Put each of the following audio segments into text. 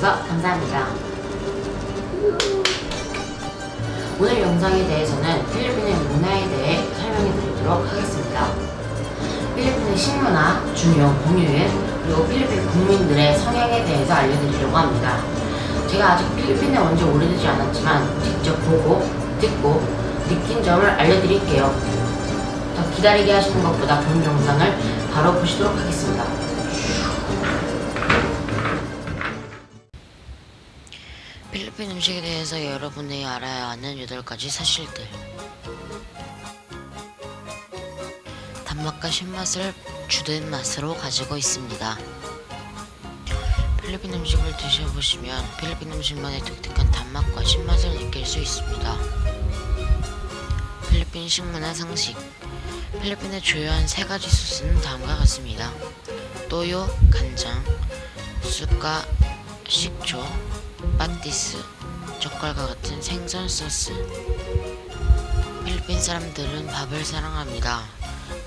봐주셔서 감사합니다. 오늘 영상에 대해서는 필리핀의 문화에 대해 설명해 드리도록 하겠습니다. 필리핀의 식문화, 중요 공휴일, 그리고 필리핀 국민들의 성향에 대해서 알려드리려고 합니다. 제가 아직 필리핀에 온 지 오래되지 않았지만 직접 보고, 듣고, 느낀 점을 알려드릴게요. 더 기다리게 하시는 것보다 본 영상을 바로 보시도록 하겠습니다. 필리핀 음식에 대해서 여러분이 알아야 하는 8가지 사실들. 단맛과 신맛을 주된 맛으로 가지고 있습니다. 필리핀 음식을 드셔보시면 필리핀 음식만의 독특한 단맛과 신맛을 느낄 수 있습니다. 필리핀 식문화 상식. 필리핀의 주요한 3가지 소스는 다음과 같습니다. 또요, 간장, 쑥과 식초, 파티스, 젓갈과 같은 생선 소스. 필리핀 사람들은 밥을 사랑합니다.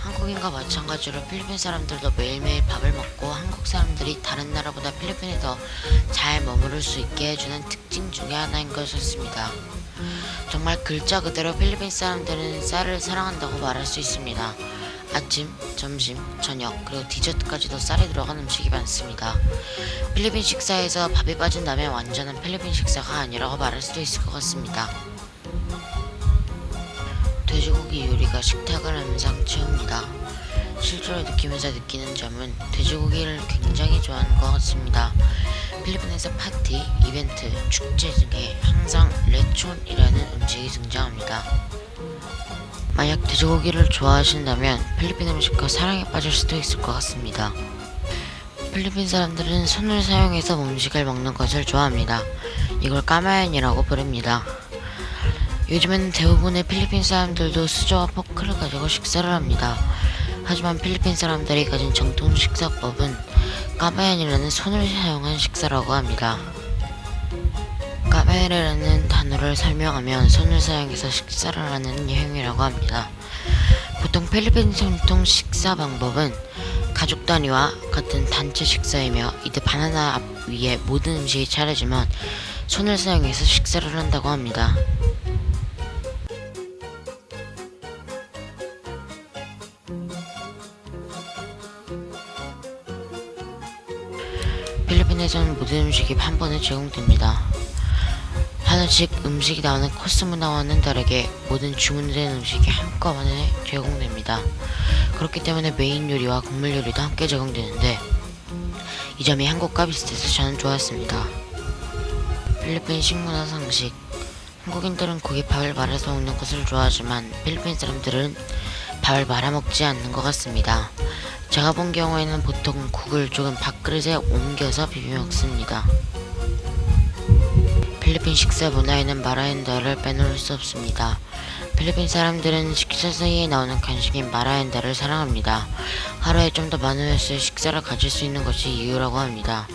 한국인과 마찬가지로 필리핀 사람들도 매일매일 밥을 먹고 한국 사람들이 다른 나라보다 필리핀에 더 잘 머무를 수 있게 해주는 특징 중에 하나인 것이었습니다. 정말 글자 그대로 필리핀 사람들은 쌀을 사랑한다고 말할 수 있습니다. 아침, 점심, 저녁, 그리고 디저트까지도 쌀이 들어간 음식이 많습니다. 필리핀 식사에서 밥이 빠진다면 완전한 필리핀 식사가 아니라고 말할 수도 있을 것 같습니다. 돼지고기 요리가 식탁을 항상 채웁니다. 실제로 느끼면서 느끼는 점은 돼지고기를 굉장히 좋아하는 것 같습니다. 필리핀에서 파티, 이벤트, 축제 등에 항상 레촌이라는 음식이 등장합니다. 만약 돼지고기를 좋아하신다면 필리핀 음식과 사랑에 빠질 수도 있을 것 같습니다. 필리핀 사람들은 손을 사용해서 음식을 먹는 것을 좋아합니다. 이걸 까마얀이라고 부릅니다. 요즘에는 대부분의 필리핀 사람들도 수저와 포크를 가지고 식사를 합니다. 하지만 필리핀 사람들이 가진 정통 식사법은 까마얀이라는 손을 사용한 식사라고 합니다. 까마얀이라는 단어를 설명하면 손을 사용해서 식사를 하는 행위라고 합니다. 보통 필리핀 정통 식사 방법은 가족 단위와 같은 단체 식사이며 이때 바나나 앞 위에 모든 음식이 차려지면 손을 사용해서 식사를 한다고 합니다. 필리핀에서는 모든 음식이 한 번에 제공됩니다. 하나씩 음식이 나오는 코스 문화와는 다르게 모든 주문된 음식이 한꺼번에 제공됩니다. 그렇기 때문에 메인 요리와 국물 요리도 함께 제공되는데 이 점이 한국과 비슷해서 저는 좋았습니다. 필리핀 식문화 상식. 한국인들은 고깃밥을 말아서 먹는 것을 좋아하지만 필리핀 사람들은 밥을 말아 먹지 않는 것 같습니다. 제가 본 경우에는 보통 국을 조금 밥그릇에 옮겨서 비벼 먹습니다. 필리핀 식사 문화에는 마라엔다를 빼놓을 수 없습니다. 필리핀 사람들은 식사 사이에 나오는 간식인 마라엔다를 사랑합니다. 하루에 좀 더 많은 횟수의 식사를 가질 수 있는 것이 이유라고 합니다.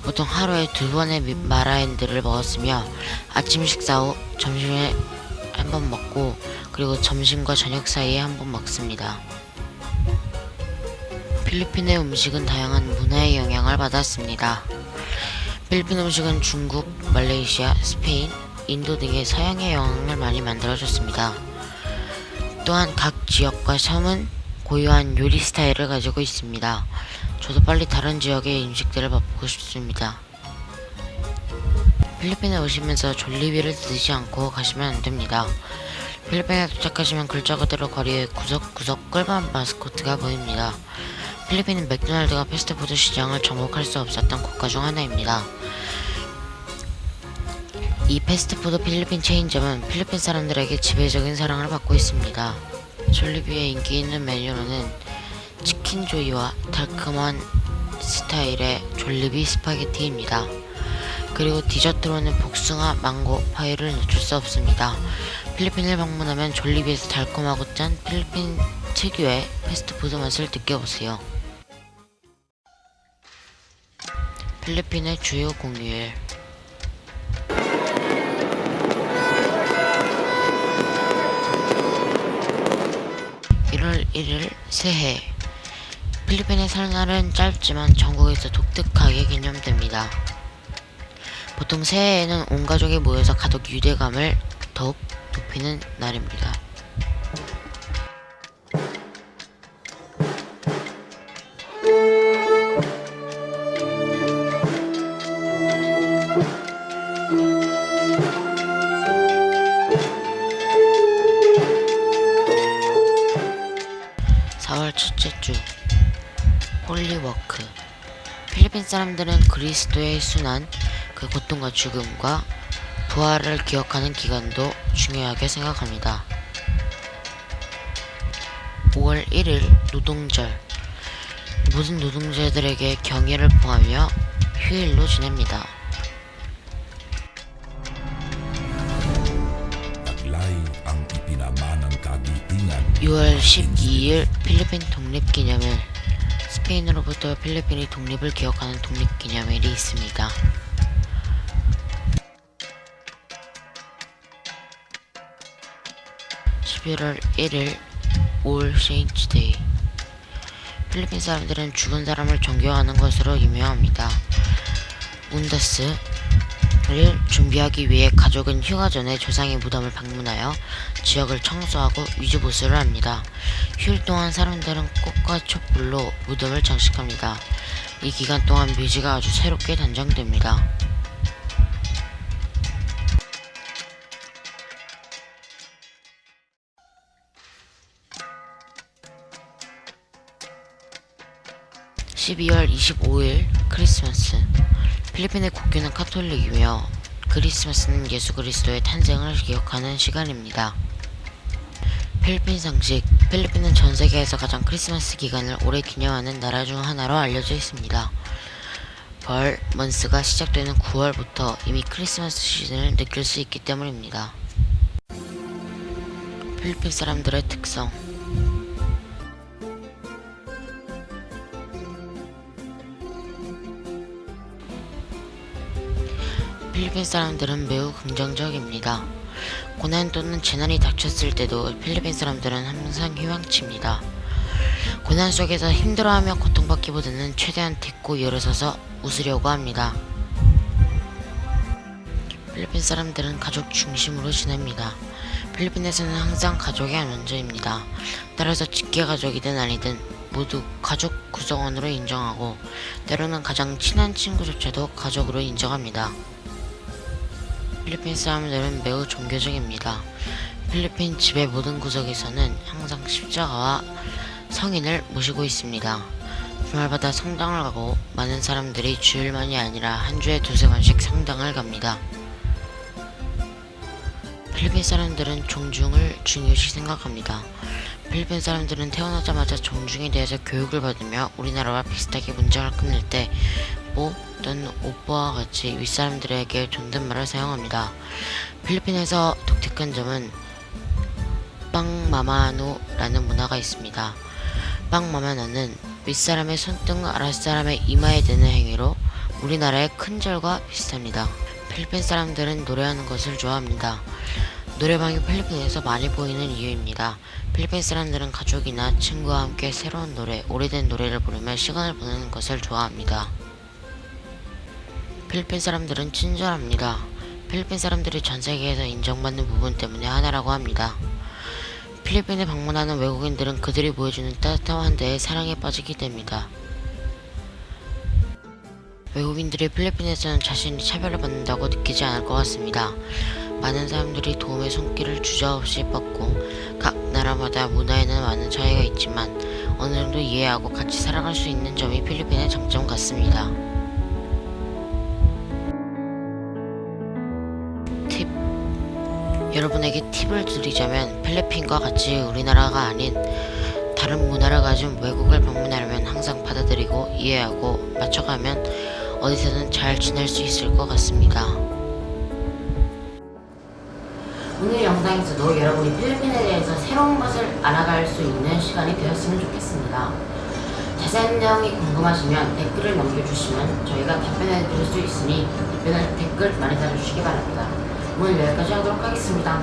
보통 하루에 2번의 마라엔다를 먹었으며 아침 식사 후 점심에 한 번 먹고 그리고 점심과 저녁 사이에 한 번 먹습니다. 필리핀의 음식은 다양한 문화의 영향을 받았습니다. 필리핀 음식은 중국, 말레이시아, 스페인, 인도 등의 서양의 영향을 많이 만들어줬습니다. 또한 각 지역과 섬은 고유한 요리 스타일을 가지고 있습니다. 저도 빨리 다른 지역의 음식들을 맛보고 싶습니다. 필리핀에 오시면서 졸리비를 드시지 않고 가시면 안됩니다. 필리핀에 도착하시면 글자 그대로 거리에 구석구석 꿀밤 마스코트가 보입니다. 필리핀은 맥도날드가 패스트푸드 시장을 정복할 수 없었던 국가 중 하나입니다. 이 패스트푸드 필리핀 체인점은 필리핀 사람들에게 지배적인 사랑을 받고 있습니다. 졸리비의 인기 있는 메뉴로는 치킨 조이와 달콤한 스타일의 졸리비 스파게티입니다. 그리고 디저트로는 복숭아, 망고, 파이를 놓칠 수 없습니다. 필리핀을 방문하면 졸리비에서 달콤하고 짠 필리핀 특유의 패스트푸드 맛을 느껴보세요. 필리핀의 주요 공휴일. 1월 1일 새해. 필리핀의 설날은 짧지만 전국에서 독특하게 기념됩니다. 보통 새해에는 온 가족이 모여서 가족 유대감을 더욱 높이는 날입니다. (4월) 첫째 주 홀리워크. 필리핀 사람들은 그리스도의 순환, 그 고통과 죽음과 부활을 기억하는 기간도 중요하게 생각합니다. 5월 1일 노동절. 모든 노동자들에게 경의를 표하며 휴일로 지냅니다. 6월 12일 필리핀 독립기념일. 스페인으로부터 필리핀이 독립을 기억하는 독립기념일이 있습니다. 11월 1일 All Saints Day. 필리핀 사람들은 죽은 사람을 존경하는 것으로 유명합니다. 운다스를 준비하기 위해 가족은 휴가 전에 조상의 무덤을 방문하여 지역을 청소하고 위주보수를 합니다. 휴일 동안 사람들은 꽃과 촛불로 무덤을 장식합니다. 이 기간 동안 묘지가 아주 새롭게 단장됩니다. (12월 25일) 크리스마스. 필리핀의 국교는 카톨릭이며 크리스마스는 예수 그리스도의 탄생을 기억하는 시간입니다. 필리핀 상식. 필리핀은 전 세계에서 가장 크리스마스 기간을 오래 기념하는 나라 중 하나로 알려져 있습니다. 벌 먼스가 시작되는 9월부터 이미 크리스마스 시즌을 느낄 수 있기 때문입니다. 필리핀 사람들의 특성. 필리핀 사람들은 매우 긍정적입니다. 고난 또는 재난이 닥쳤을 때도 필리핀 사람들은 항상 희망칩니다. 고난 속에서 힘들어하며 고통받기보다는 최대한 딛고 일어서서 웃으려고 합니다. 필리핀 사람들은 가족 중심으로 지냅니다. 필리핀에서는 항상 가족이 먼저입니다. 따라서 직계가족이든 아니든 모두 가족 구성원으로 인정하고 때로는 가장 친한 친구조차도 가족으로 인정합니다. 필리핀 사람들은 매우 종교적입니다. 필리핀 집의 모든 구석에서는 항상 십자가와 성인을 모시고 있습니다. 주말마다 성당을 가고 많은 사람들이 주일만이 아니라 한 주에 두세 번씩 성당을 갑니다. 필리핀 사람들은 존중을 중요시 생각합니다. 필리핀 사람들은 태어나자마자 존중에 대해서 교육을 받으며 우리나라와 비슷하게 문장을 끝낼 때 뽀 또는 오빠와 같이 윗사람들에게 존댓말을 사용합니다. 필리핀에서 독특한 점은 빵마마노라는 문화가 있습니다. 빵마마노는 윗사람의 손등 아랫사람의 이마에 대는 행위로 우리나라의 큰절과 비슷합니다. 필리핀 사람들은 노래하는 것을 좋아합니다. 노래방이 필리핀에서 많이 보이는 이유입니다. 필리핀 사람들은 가족이나 친구와 함께 새로운 노래, 오래된 노래를 부르며 시간을 보내는 것을 좋아합니다. 필리핀 사람들은 친절합니다. 필리핀 사람들이 전 세계에서 인정받는 부분 때문에 하나라고 합니다. 필리핀에 방문하는 외국인들은 그들이 보여주는 따뜻한 환대에 사랑에 빠지게 됩니다. 외국인들이 필리핀에서는 자신이 차별을 받는다고 느끼지 않을 것 같습니다. 많은 사람들이 도움의 손길을 주저없이 뻗고 각 나라마다 문화에는 많은 차이가 있지만 어느 정도 이해하고 같이 살아갈 수 있는 점이 필리핀의 장점 같습니다. 팁. 여러분에게 팁을 드리자면 필리핀과 같이 우리나라가 아닌 다른 문화를 가진 외국을 방문하려면 항상 받아들이고 이해하고 맞춰가면 어디서든 잘 지낼 수 있을 것 같습니다. 오늘 영상에서도 여러분이 필리핀에 대해서 새로운 것을 알아갈 수 있는 시간이 되었으면 좋겠습니다. 자세한 내용이 궁금하시면 댓글을 남겨주시면 저희가 답변해 드릴 수 있으니 댓글 많이 달아주시기 바랍니다. 오늘 여기까지 하도록 하겠습니다.